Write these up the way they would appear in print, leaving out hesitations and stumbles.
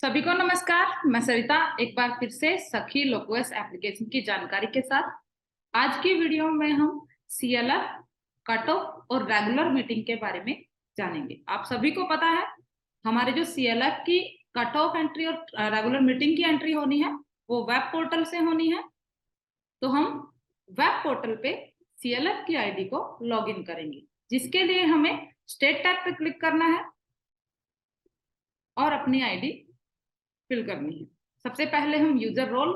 सभी को नमस्कार। मैं सरिता एक बार फिर से सखी लोकवेस एप्लीकेशन की जानकारी के साथ आज की वीडियो में हम सीएलएफ कट ऑफ और रेगुलर मीटिंग के बारे में जानेंगे। आप सभी को पता है हमारे जो सीएलएफ की कट ऑफ एंट्री और रेगुलर मीटिंग की एंट्री होनी है वो वेब पोर्टल से होनी है। तो हम वेब पोर्टल पे सीएलएफ की आईडी को लॉग इन करेंगे, जिसके लिए हमें स्टेट टैब पे क्लिक करना है और अपनी आईडी फिल करनी है। सबसे पहले हम यूजर रोल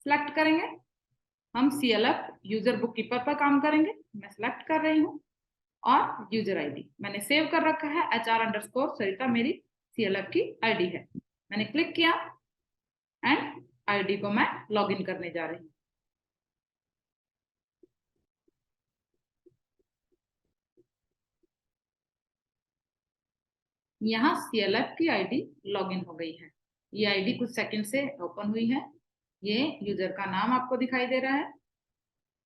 सिलेक्ट करेंगे। हम सीएलएफ यूजर बुक कीपर पर काम करेंगे। मैं सिलेक्ट कर रही हूँ और यूजर आईडी मैंने सेव कर रखा है HR_सरिता मेरी सीएलएफ की आईडी है। मैंने क्लिक किया एंड आईडी को मैं लॉग इन करने जा रही हूँ। यहाँ सीएलएफ की आईडी लॉग इन हो गई है। ये आईडी कुछ सेकंड से ओपन हुई है। ये यूजर का नाम आपको दिखाई दे रहा है।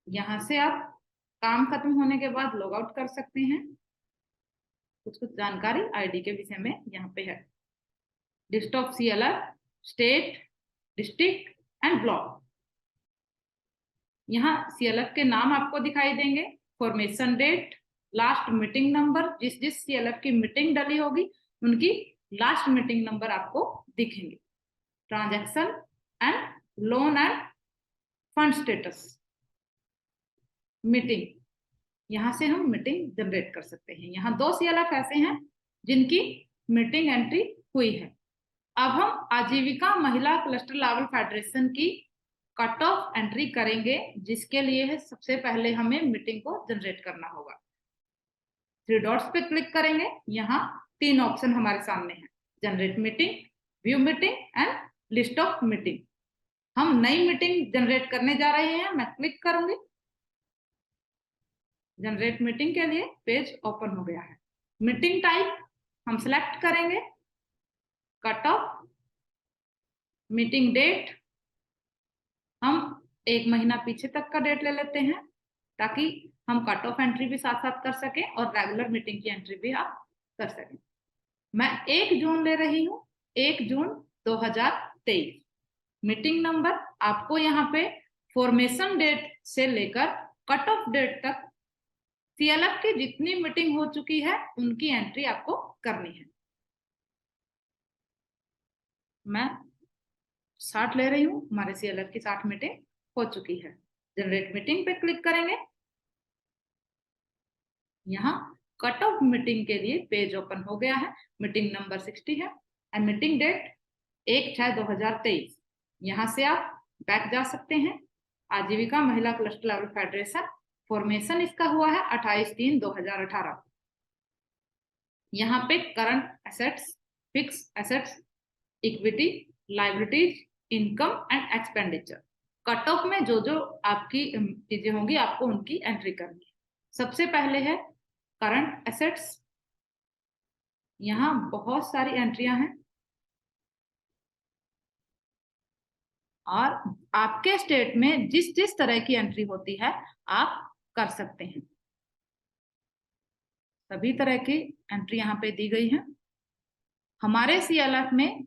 यहाँ से आप काम खत्म होने के बाद लॉग आउट कर सकते हैं। कुछ जानकारी आईडी के विषय में यहाँ पे है। List of CLF, state, district and block. यहाँ सीएलएफ के नाम आपको दिखाई देंगे, formation date, last meeting number, जिस सीएलएफ की मीटिंग डली होगी उनकी लास्ट मीटिंग नंबर आपको दिखेंगे। Transaction and loan and fund status, meeting, यहाँ से हम मीटिंग जनरेट कर सकते हैं। यहाँ 2 सीएलएफ ऐसे हैं जिनकी मीटिंग एंट्री हुई है। अब हम आजीविका महिला क्लस्टर लेवल फेडरेशन की कट ऑफ एंट्री करेंगे, जिसके लिए है सबसे पहले हमें मीटिंग को जनरेट करना होगा। 3 डॉट्स पे क्लिक करेंगे। यहाँ 3 ऑप्शन हमारे सामने हैं, generate meeting, view meeting and list of meeting. हम नई मीटिंग जनरेट करने जा रहे हैं। मैं क्लिक करूंगी। जनरेट मीटिंग के लिए पेज ओपन हो गया है। मीटिंग टाइप हम सिलेक्ट करेंगे, कट ऑफ, मीटिंग डेट हम 1 महीना पीछे तक का डेट ले लेते हैं, ताकि हम कट ऑफ एंट्री भी साथ साथ कर सकें और रेगुलर मीटिंग की एंट्री भी आप कर सकें। मैं 1 जून ले रही हूँ, 1 जून 2023। मीटिंग नंबर आपको यहाँ पे फॉर्मेशन डेट से लेकर कट ऑफ डेट तक सीएलएफ की जितनी मीटिंग हो चुकी है उनकी एंट्री आपको करनी है। मैं 60 ले रही हूँ। हमारे सीएलएफ की 60 मीटिंग हो चुकी है। जनरेट मीटिंग पे क्लिक करेंगे। यहाँ कट ऑफ मीटिंग के लिए पेज ओपन हो गया है। मीटिंग नंबर 60 है एंड मीटिंग डेट 1/6/2023। यहाँ से आप बैक जा सकते हैं। आजीविका महिला क्लस्टर लेवल फेडरेशन, फॉर्मेशन इसका हुआ है 28/3/2018। यहाँ पे current assets, fix assets, equity, liabilities, income and expenditure, cut off में जो जो आपकी चीजें होंगी आपको उनकी एंट्री करनी है। सबसे पहले है करंट एसेट्स। यहाँ बहुत सारी एंट्रियां हैं और आपके स्टेट में जिस जिस तरह की एंट्री होती है आप कर सकते हैं। सभी तरह की एंट्री यहाँ पे दी गई है। हमारे सीएलएफ में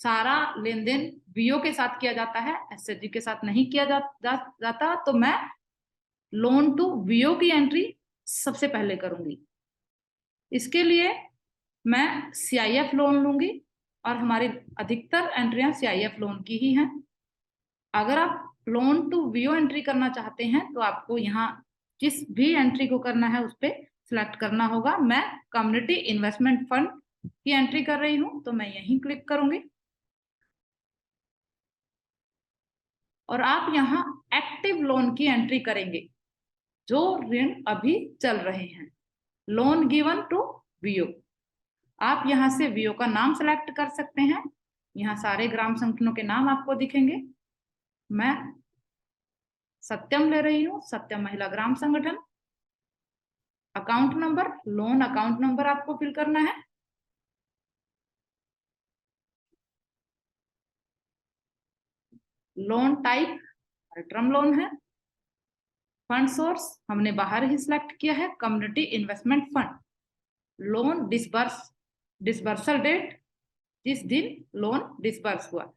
सारा लेन देन वीओ के साथ किया जाता है, एसएचजी के साथ नहीं किया जाता। तो मैं लोन टू वीओ की एंट्री सबसे पहले करूंगी। इसके लिए मैं सीआईएफ लोन लूंगी और हमारी अधिकतर एंट्रियां सीआईएफ लोन की ही हैं। अगर आप लोन टू वीओ एंट्री करना चाहते हैं तो आपको यहाँ जिस भी एंट्री को करना है उस पर सिलेक्ट करना होगा। मैं कम्युनिटी इन्वेस्टमेंट फंड की एंट्री कर रही हूँ तो मैं यहीं क्लिक करूंगी और आप यहाँ एक्टिव लोन की एंट्री करेंगे, जो ऋण अभी चल रहे हैं। लोन गिवन टू वीओ, आप यहाँ से वीओ का नाम सेलेक्ट कर सकते हैं। यहाँ सारे ग्राम संगठनों के नाम आपको दिखेंगे। मैं सत्यम ले रही हूँ, सत्यम महिला ग्राम संगठन। Account number, loan account number आपको फिल करना है। लोन टाइप टर्म लोन है। फंड सोर्स हमने बाहर ही सिलेक्ट किया है, community investment fund. Loan disbursal date जिस दिन लोन डिसबर्स हुआ।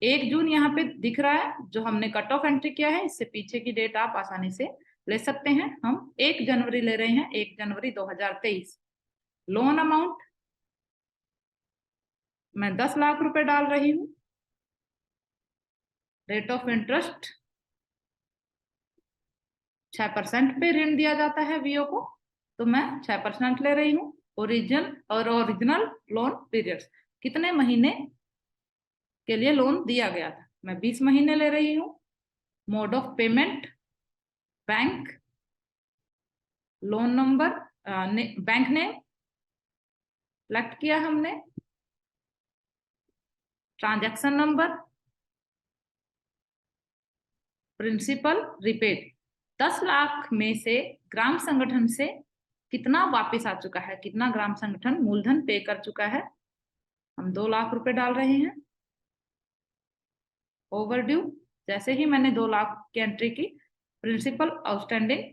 1 जून यहाँ पे दिख रहा है, जो हमने कट ऑफ एंट्री किया है। इससे पीछे की डेट आप आसानी से ले सकते हैं। हम 1 जनवरी ले रहे हैं, 1 जनवरी 2023। लोन अमाउंट मैं 10 लाख रुपए डाल रही हूँ। रेट ऑफ इंटरेस्ट 6% पे ऋण दिया जाता है वीओ को, तो मैं 6% ले रही हूँ। ओरिजिनल लोन पीरियड्स, कितने महीने के लिए लोन दिया गया था, मैं 20 महीने ले रही हूँ। Mode of payment bank, loan number, bank name select किया हमने, transaction number, principal repaid. 10 lakh में से ग्राम संगठन से कितना वापस आ चुका है, कितना ग्राम संगठन मूलधन पे कर चुका है, हम 2 लाख रुपए डाल रहे हैं। ओवरड्यू, जैसे ही मैंने 2 लाख की एंट्री की, प्रिंसिपल आउटस्टैंडिंग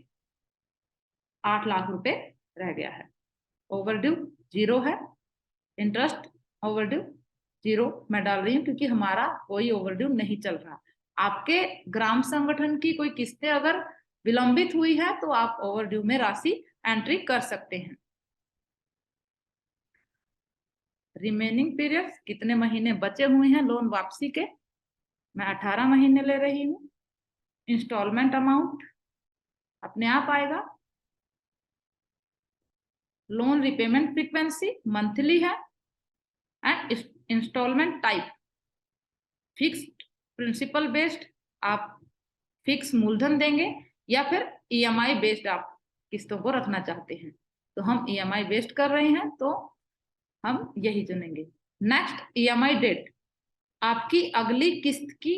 8 लाख रुपए रह गया है। ओवरड्यू 0 है। इंटरेस्ट ओवरड्यू 0 मैं डाल रही हूँ, क्योंकि हमारा कोई ओवरड्यू नहीं चल रहा। आपके ग्राम संगठन की कोई किस्तें अगर विलंबित हुई है तो आप ओवरड्यू में राशि एंट्री कर सकते हैं। रिमेनिंग पीरियड्स, कितने महीने बचे हुए हैं लोन वापसी के, मैं 18 महीने ले रही हूँ। इंस्टॉलमेंट अमाउंट अपने आप आएगा। लोन रिपेमेंट फ्रीक्वेंसी मंथली है। And installment type fixed principal based, आप फिक्स मूलधन देंगे या फिर ईएमआई बेस्ड आप किस्तों को रखना चाहते हैं। तो हम ईएमआई बेस्ड कर रहे हैं, तो हम यही चुनेंगे। नेक्स्ट, ईएमआई डेट, आपकी अगली किस्त की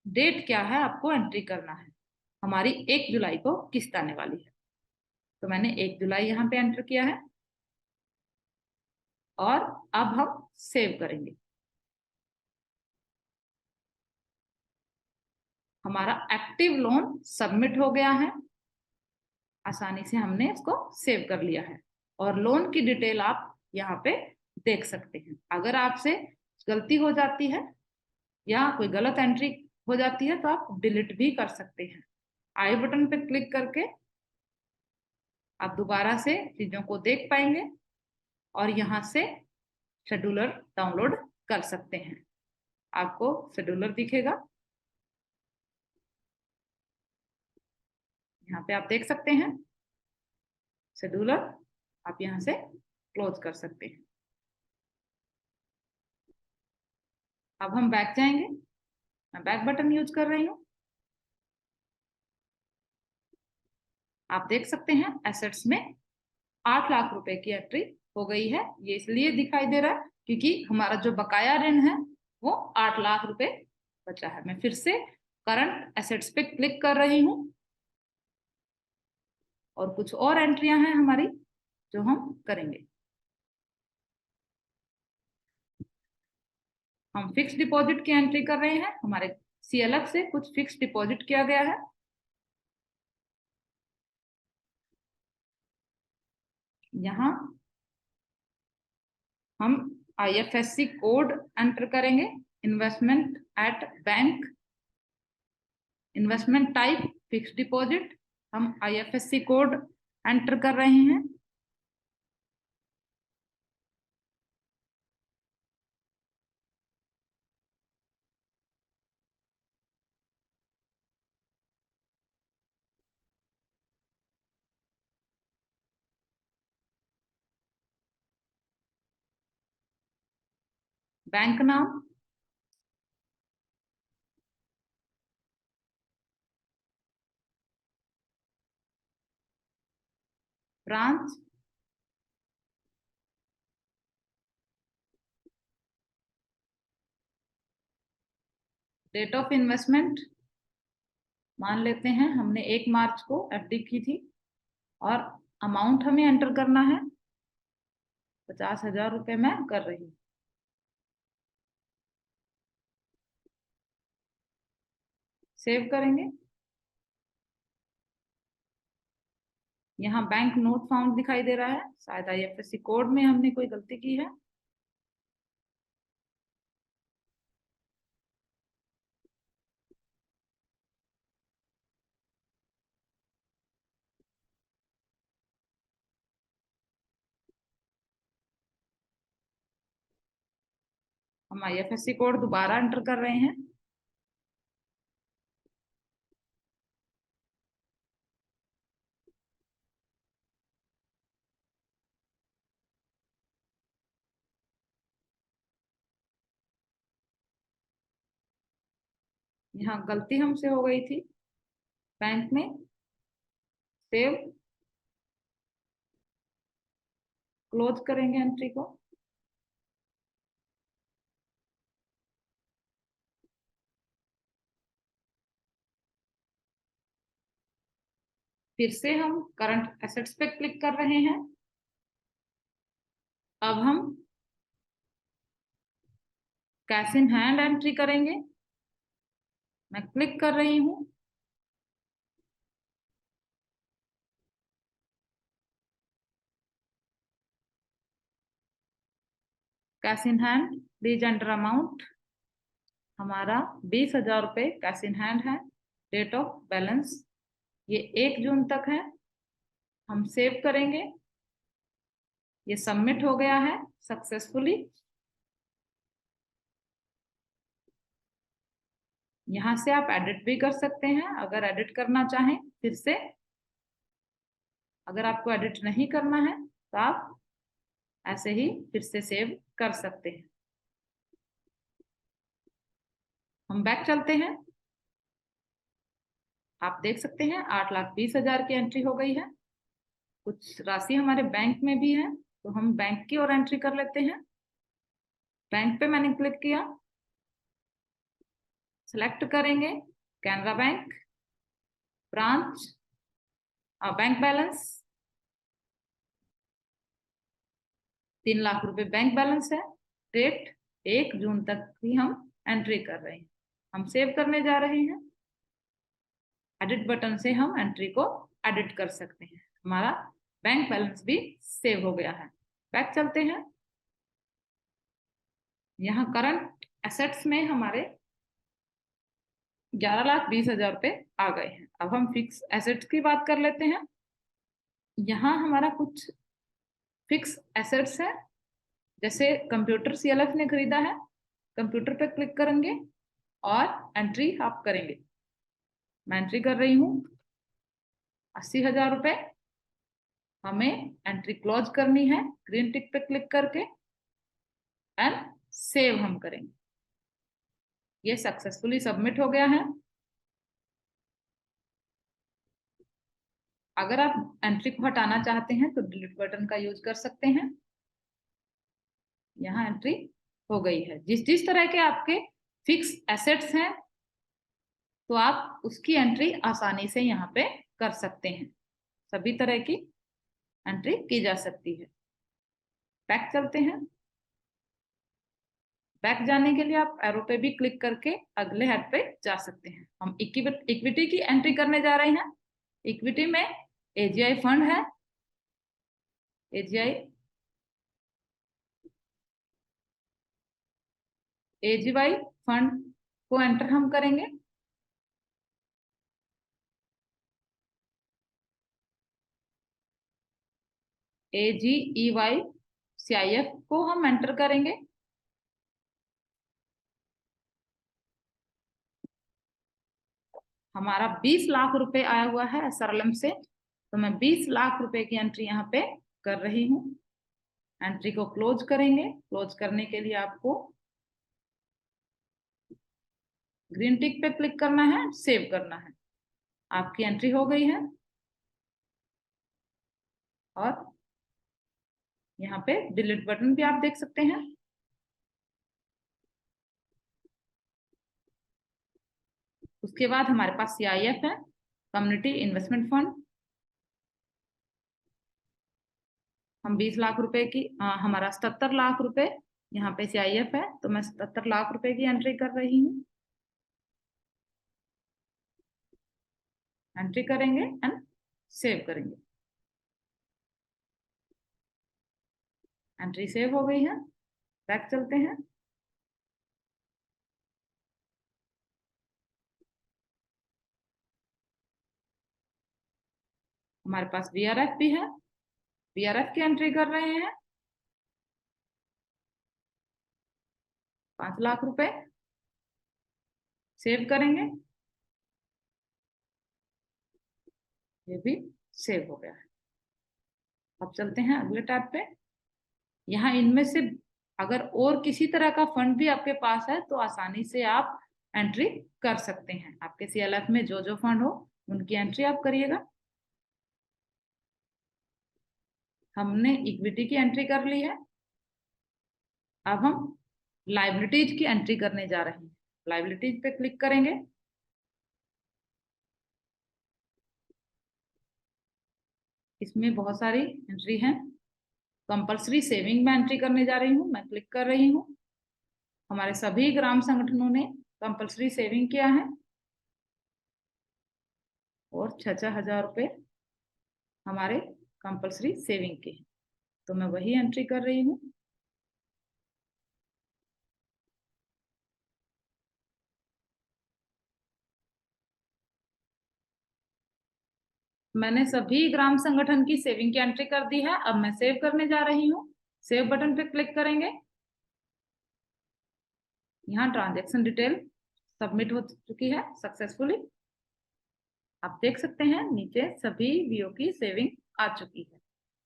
डेट क्या है, आपको एंट्री करना है। हमारी 1 जुलाई को किस्त आने वाली है, तो मैंने 1 जुलाई यहाँ पे एंटर किया है। और अब हम सेव करेंगे। हमारा एक्टिव लोन सबमिट हो गया है, आसानी से हमने इसको सेव कर लिया है। और लोन की डिटेल आप यहाँ पे देख सकते हैं। अगर आपसे गलती हो जाती है या कोई गलत एंट्री हो जाती है तो आप डिलीट भी कर सकते हैं। आई बटन पे क्लिक करके आप दोबारा से चीजों को देख पाएंगे और यहाँ से शेड्यूलर डाउनलोड कर सकते हैं। आपको शेड्यूलर दिखेगा, यहाँ पे आप देख सकते हैं शेड्यूलर। आप यहाँ से क्लोज कर सकते हैं। अब हम बैक जाएंगे, मैं बैक बटन यूज कर रही हूँ। आप देख सकते हैं एसेट्स में 8 लाख रुपए की एंट्री हो गई है। ये इसलिए दिखाई दे रहा है क्योंकि हमारा जो बकाया ऋण है वो 8 लाख रुपए बचा है। मैं फिर से करंट एसेट्स पे क्लिक कर रही हूँ और कुछ और एंट्रियां हैं हमारी जो हम करेंगे। हम फिक्स डिपॉजिट की एंट्री कर रहे हैं। हमारे सीएलएफ से कुछ फिक्स डिपॉजिट किया गया है। यहाँ हम आईएफएससी कोड एंटर करेंगे। Investment at bank, investment type fix deposit, हम आईएफएससी कोड एंटर कर रहे हैं। बैंक नाम, ब्रांच, डेट ऑफ इन्वेस्टमेंट मान लेते हैं हमने 1 मार्च को एफडी की थी और अमाउंट हमें एंटर करना है 50,000 रुपए मैं कर रही हूँ। सेव करेंगे। यहाँ बैंक नोट फाउंड दिखाई दे रहा है, शायद आईएफएससी कोड में हमने कोई गलती की है। हम IFSC कोड दोबारा एंटर कर रहे हैं। यहाँ गलती हमसे हो गई थी बैंक में। सेव, क्लोज करेंगे एंट्री को। फिर से हम करंट एसेट्स पे क्लिक कर रहे हैं। अब हम कैश इन हैंड एंट्री करेंगे। मैं क्लिक कर रही हूँ। Cash in hand, please enter amount. हमारा 20,000 रुपये कैश इन हैंड है। डेट ऑफ बैलेंस ये 1 जून तक है। हम सेव करेंगे। ये सबमिट हो गया है सक्सेसफुली। यहाँ से आप एडिट भी कर सकते हैं अगर एडिट करना चाहें फिर से। अगर आपको एडिट नहीं करना है तो आप ऐसे ही फिर से सेव कर सकते हैं। हम बैक चलते हैं। आप देख सकते हैं 8,20,000 की एंट्री हो गई है। कुछ राशि हमारे बैंक में भी है तो हम बैंक की ओर एंट्री कर लेते हैं। बैंक पे मैंने क्लिक किया। सेलेक्ट करेंगे Canara bank branch, bank balance 3,00,000 रुपए बैंक बैलेंस है। डेट 1 जून तक की हम एंट्री कर रहे हैं। हम सेव करने जा रहे हैं। एडिट बटन से हम एंट्री को एडिट कर सकते हैं। हमारा बैंक बैलेंस भी सेव हो गया है। बैक चलते हैं। यहाँ करंट एसेट्स में हमारे 11,20,000 रुपए आ गए हैं। अब हम फिक्स एसेट्स की बात कर लेते हैं। यहाँ हमारा कुछ फिक्स एसेट्स है। जैसे कंप्यूटर CLF ने खरीदा है। कंप्यूटर पे क्लिक करेंगे और एंट्री आप करेंगे। मैं एंट्री कर रही हूँ 80,000 रुपए। हमें एंट्री क्लोज करनी है ग्रीन टिक पे क्लिक करके एंड सेव हम करेंगे। ये सक्सेसफुली सबमिट हो गया है। अगर आप एंट्री को हटाना चाहते हैं तो डिलीट बटन का यूज कर सकते हैं। यहाँ एंट्री हो गई है। जिस जिस तरह के आपके फिक्स एसेट्स हैं तो आप उसकी एंट्री आसानी से यहाँ पे कर सकते हैं। सभी तरह की एंट्री की जा सकती है। बैक चलते हैं। बैक जाने के लिए आप एरो पे भी क्लिक करके अगले हेड पे जा सकते हैं। हम इक्विटी की एंट्री करने जा रहे हैं। इक्विटी में AGI फंड है। AGY फंड को एंटर हम करेंगे। AGEY CIF को हम एंटर करेंगे। हमारा 20 लाख रुपए आया हुआ है SRLM से तो मैं 20 लाख रुपए की एंट्री यहाँ पे कर रही हूँ। एंट्री को क्लोज करेंगे। क्लोज करने के लिए आपको ग्रीन टिक पे क्लिक करना है, सेव करना है। आपकी एंट्री हो गई है। और यहाँ पे डिलीट बटन भी आप देख सकते हैं। उसके बाद हमारे पास CIF है, कम्युनिटी इन्वेस्टमेंट फंड। हम 20 लाख रुपए की हमारा 77 लाख रुपए यहाँ पे CIF है तो मैं 77 लाख रुपए की एंट्री कर रही हूँ। एंट्री करेंगे एंड सेव करेंगे। एंट्री सेव हो गई है। बैक चलते हैं। हमारे पास VRF भी है। VRF की एंट्री कर रहे हैं। 5 लाख रुपए। सेव करेंगे, ये भी सेव हो गया है। अब चलते हैं अगले टैब पे। यहाँ इनमें से अगर और किसी तरह का फंड भी आपके पास है तो आसानी से आप एंट्री कर सकते हैं। आपके सीएलएफ में जो जो फंड हो उनकी एंट्री आप करिएगा। हमने इक्विटी की एंट्री कर ली है। अब हम लायबिलिटीज की एंट्री करने जा रहे हैं। लायबिलिटीज पे क्लिक करेंगे। इसमें बहुत सारी एंट्री हैं। कंपल्सरी सेविंग में एंट्री करने जा रही हूँ, मैं क्लिक कर रही हूँ। हमारे सभी ग्राम संगठनों ने कंपल्सरी सेविंग किया है और 6,000 रुपये हमारे कंपल्सरी सेविंग के हैं, तो मैं वही एंट्री कर रही हूँ। मैंने सभी ग्राम संगठन की सेविंग की एंट्री कर दी है। अब मैं सेव करने जा रही हूँ। सेव बटन पे क्लिक करेंगे। यहाँ ट्रांजैक्शन डिटेल सबमिट हो चुकी है सक्सेसफुली। आप देख सकते हैं नीचे सभी वीओ की सेविंग आ चुकी है।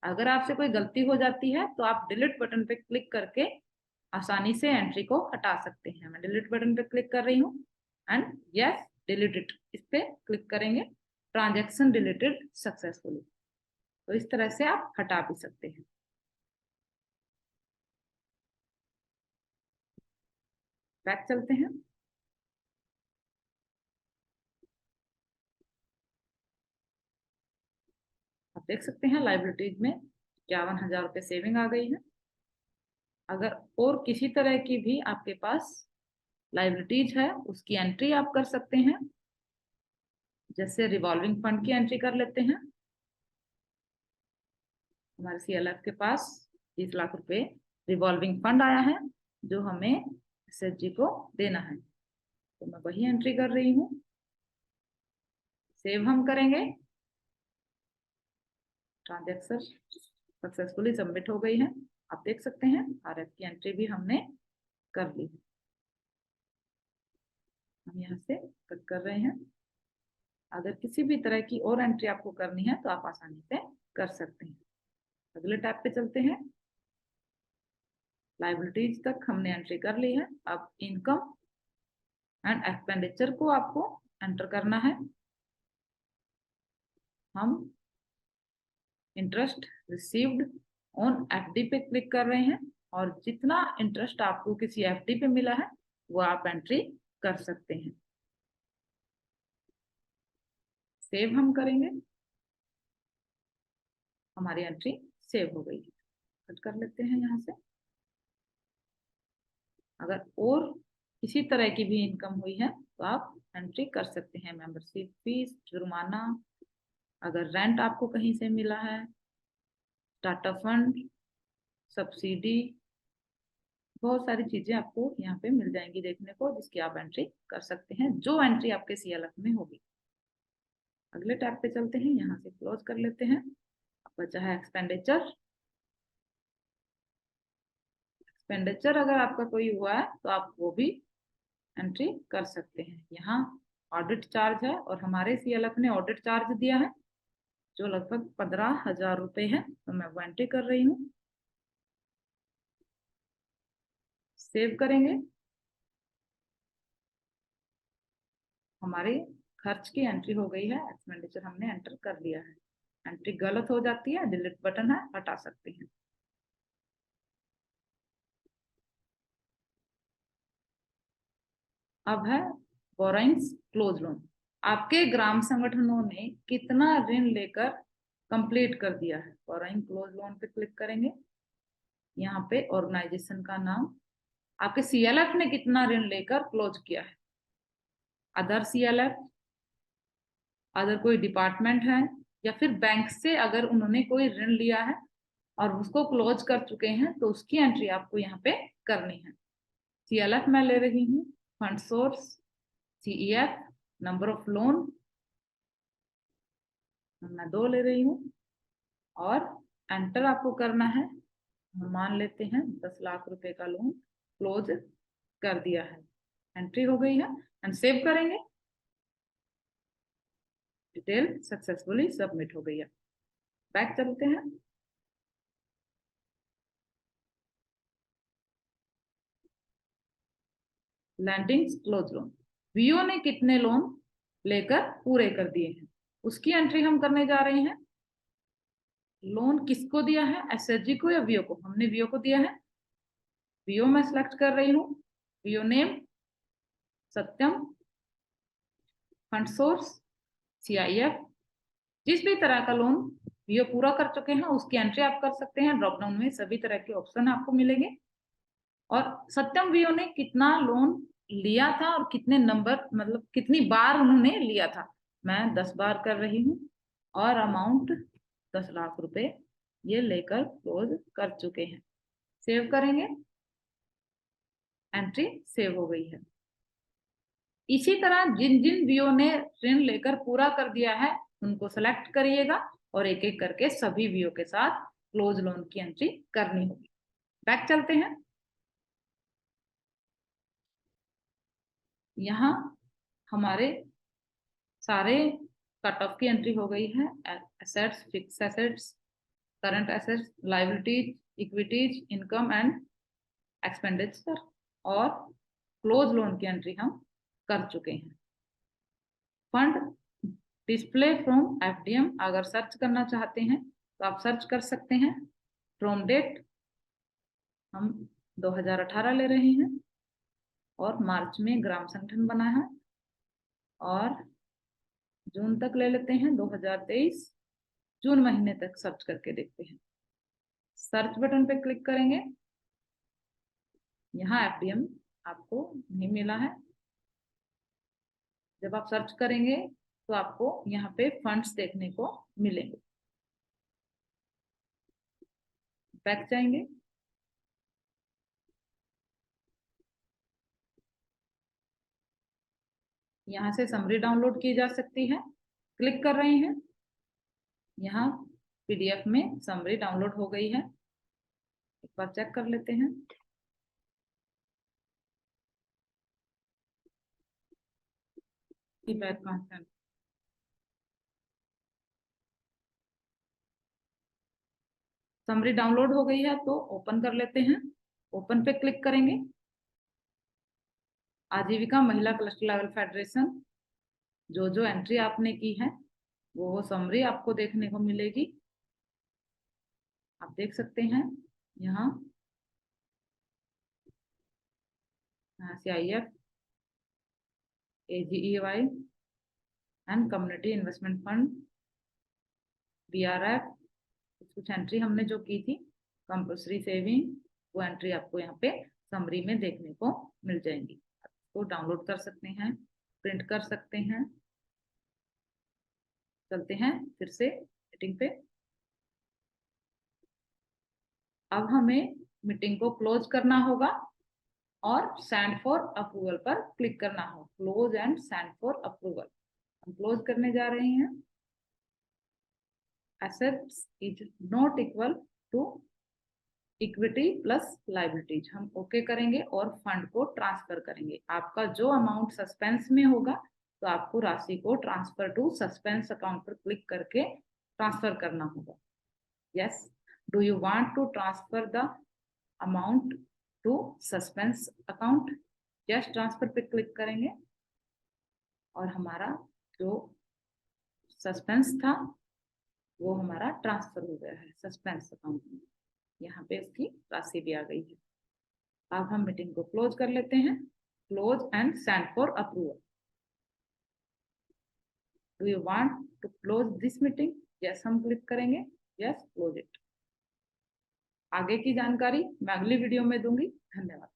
अगर आपसे कोई गलती हो जाती है तो आप डिलीट बटन पे क्लिक करके आसानी से एंट्री को हटा सकते हैं। मैं डिलीट बटन पे क्लिक कर रही हूँ एंड यस डिलीट इट, इस पे क्लिक करेंगे। Transaction deleted successfully. तो इस तरह से आप हटा भी सकते हैं। बैक चलते हैं। आप देख सकते हैं लाइबिलिटीज में 51,000 रुपये सेविंग आ गई है। अगर और किसी तरह की भी आपके पास लाइबिलिटीज है उसकी एंट्री आप कर सकते हैं। जैसे रिवॉल्विंग फंड की एंट्री कर लेते हैं। हमारे सीएलएफ के पास 30 लाख रुपए रिवॉल्विंग फंड आया है जो हमें एसएचजी को देना है, तो मैं वही एंट्री कर रही हूँ। सेव हम करेंगे। ट्रांजैक्शन सक्सेसफुली सबमिट हो गई है। आप देख सकते हैं आरएफ की एंट्री भी हमने कर ली है। हम यहाँ से कट कर रहे हैं। अगर किसी भी तरह की और एंट्री आपको करनी है तो आप आसानी से कर सकते हैं। अगले टैब पे चलते हैं। लाइबिलिटीज तक हमने एंट्री कर ली है। अब इनकम एंड एक्सपेंडिचर को आपको एंटर करना है। हम इंटरेस्ट रिसीव्ड ऑन एफडी पे क्लिक कर रहे हैं और जितना इंटरेस्ट आपको किसी एफडी पे मिला है वो आप एंट्री कर सकते हैं। सेव हम करेंगे। हमारी एंट्री सेव हो गई है। कट कर लेते हैं यहाँ से। अगर और किसी तरह की भी इनकम हुई है तो आप एंट्री कर सकते हैं। मेंबरशिप फीस, जुर्माना, अगर रेंट आपको कहीं से मिला है, टाटा फंड, सब्सिडी, बहुत सारी चीजें आपको यहाँ पे मिल जाएंगी देखने को जिसकी आप एंट्री कर सकते हैं, जो एंट्री आपके सीएलएफ में होगी। अगले टैब पे चलते हैं। यहाँ से क्लोज कर लेते हैं। बचा है एक्सपेंडिचर। एक्सपेंडिचर अगर आपका कोई हुआ है तो आप वो भी एंट्री कर सकते हैं। यहाँ ऑडिट चार्ज है और हमारे सीएलएफ ने ऑडिट चार्ज दिया है जो लगभग 15,000 रुपये है, तो मैं वो एंट्री कर रही हूँ। सेव करेंगे। हमारे खर्च की एंट्री हो गई है। एक्सपेंडिचर हमने एंटर कर लिया है। एंट्री गलत हो जाती है, डिलीट बटन है, हटा सकते हैं। अब है बोराइंग्स क्लोज लोन। आपके ग्राम संगठनों ने कितना ऋण लेकर कंप्लीट कर दिया है। बोराइंग क्लोज लोन पे क्लिक करेंगे। यहाँ पे ऑर्गेनाइजेशन का नाम, आपके सीएलएफ ने कितना ऋण लेकर क्लोज किया है। अदर सीएलएफ, अदर कोई डिपार्टमेंट है या फिर बैंक से अगर उन्होंने कोई ऋण लिया है और उसको क्लोज कर चुके हैं तो उसकी एंट्री आपको यहाँ पे करनी है। सीएलएफ मैं ले रही हूँ, fund source, CEF, number of loan मैं 2 ले रही हूँ और एंटर आपको करना है। हम मान लेते हैं 10 लाख रुपए का लोन क्लोज कर दिया है, एंट्री हो गई है एंड सेव करेंगे। डिटेल सक्सेसफुली सबमिट हो गई है। बैक चलते हैं। लैंडिंग क्लोज लोन, वीओ ने कितने लोन लेकर पूरे कर दिए हैं उसकी एंट्री हम करने जा रहे हैं। लोन किसको दिया है, एसएचजी को या वीओ को? हमने वीओ को दिया है, वीओ में सिलेक्ट कर रही हूँ। वीओ नेम सत्यम, फंड सोर्स सीआईएफ। जिस भी तरह का लोन वीओ पूरा कर चुके हैं उसकी एंट्री आप कर सकते हैं। ड्रॉप डाउन में सभी तरह के ऑप्शन आपको मिलेंगे। और सत्यम वीओ ने कितना लोन लिया था और कितने नंबर, मतलब कितनी बार उन्होंने लिया था। मैं 10 बार कर रही हूँ और अमाउंट 10 लाख रुपए ये लेकर क्लोज कर चुके हैं। सेव करेंगे, एंट्री सेव हो गई है। इसी तरह जिन जिन वीओ ने ऋण लेकर पूरा कर दिया है उनको सेलेक्ट करिएगा और एक एक करके सभी वीओ के साथ क्लोज लोन की एंट्री करनी होगी। बैक चलते हैं। यहाँ हमारे सारे कट ऑफ की एंट्री हो गई है। Assets, fix assets, current assets, liabilities, equities, income and expenditure और क्लोज लोन की एंट्री हम कर चुके हैं। फंड डिस्प्ले फ्रॉम एफडीएम, अगर सर्च करना चाहते हैं तो आप सर्च कर सकते हैं। फ्रॉम डेट हम 2018 ले रहे हैं और मार्च में ग्राम संगठन बना है और जून तक ले लेते हैं 2023, जून महीने तक सर्च करके देखते हैं। सर्च बटन पे क्लिक करेंगे। यहाँ एफडीएम आपको नहीं मिला है। जब आप सर्च करेंगे तो आपको यहाँ पे फंड्स देखने को मिलेंगे। बैक जाएंगे। यहाँ से समरी डाउनलोड की जा सकती है। क्लिक कर रहे हैं, यहाँ पीडीएफ में समरी डाउनलोड हो गई है। एक बार चेक कर लेते हैं। समरी डाउनलोड हो गई है तो ओपन कर लेते हैं। ओपन पे क्लिक करेंगे। आजीविका महिला क्लस्टर लेवल फेडरेशन, जो जो एंट्री आपने की है वो समरी आपको देखने को मिलेगी। आप देख सकते हैं यहाँ CIF, AGEY and community investment fund, BRF, कुछ एंट्री हमने जो की थी, कंपल्सरी सेविंग, वो एंट्री आपको यहाँ पे समरी में देखने को मिल जाएंगी। तो डाउनलोड कर सकते हैं, प्रिंट कर सकते हैं। चलते हैं फिर से मीटिंग पे। अब हमें मीटिंग को क्लोज करना होगा और सेंड फॉर अप्रूवल पर क्लिक करना होगा। Close and send for approval हम क्लोज करने जा रहे हैं। assets is not equal to equity plus liabilities हम ओके करेंगे और फंड को ट्रांसफर करेंगे। आपका जो अमाउंट सस्पेंस में होगा तो आपको राशि को ट्रांसफर टू सस्पेंस अकाउंट पर क्लिक करके ट्रांसफर करना होगा। Yes, do you want to transfer the amount to suspense account? Yes, transfer पे क्लिक करेंगे और हमारा जो सस्पेंस था वो हमारा ट्रांसफर हो गया है सस्पेंस अकाउंट में। यहाँ पे इसकी राशि भी आ गई है। अब हम मीटिंग को क्लोज कर लेते हैं। Close and send for approval. Do you want to close this meeting? Yes, हम क्लिक करेंगे। Yes, close it. आगे की जानकारी मैं अगली वीडियो में दूंगी। धन्यवाद।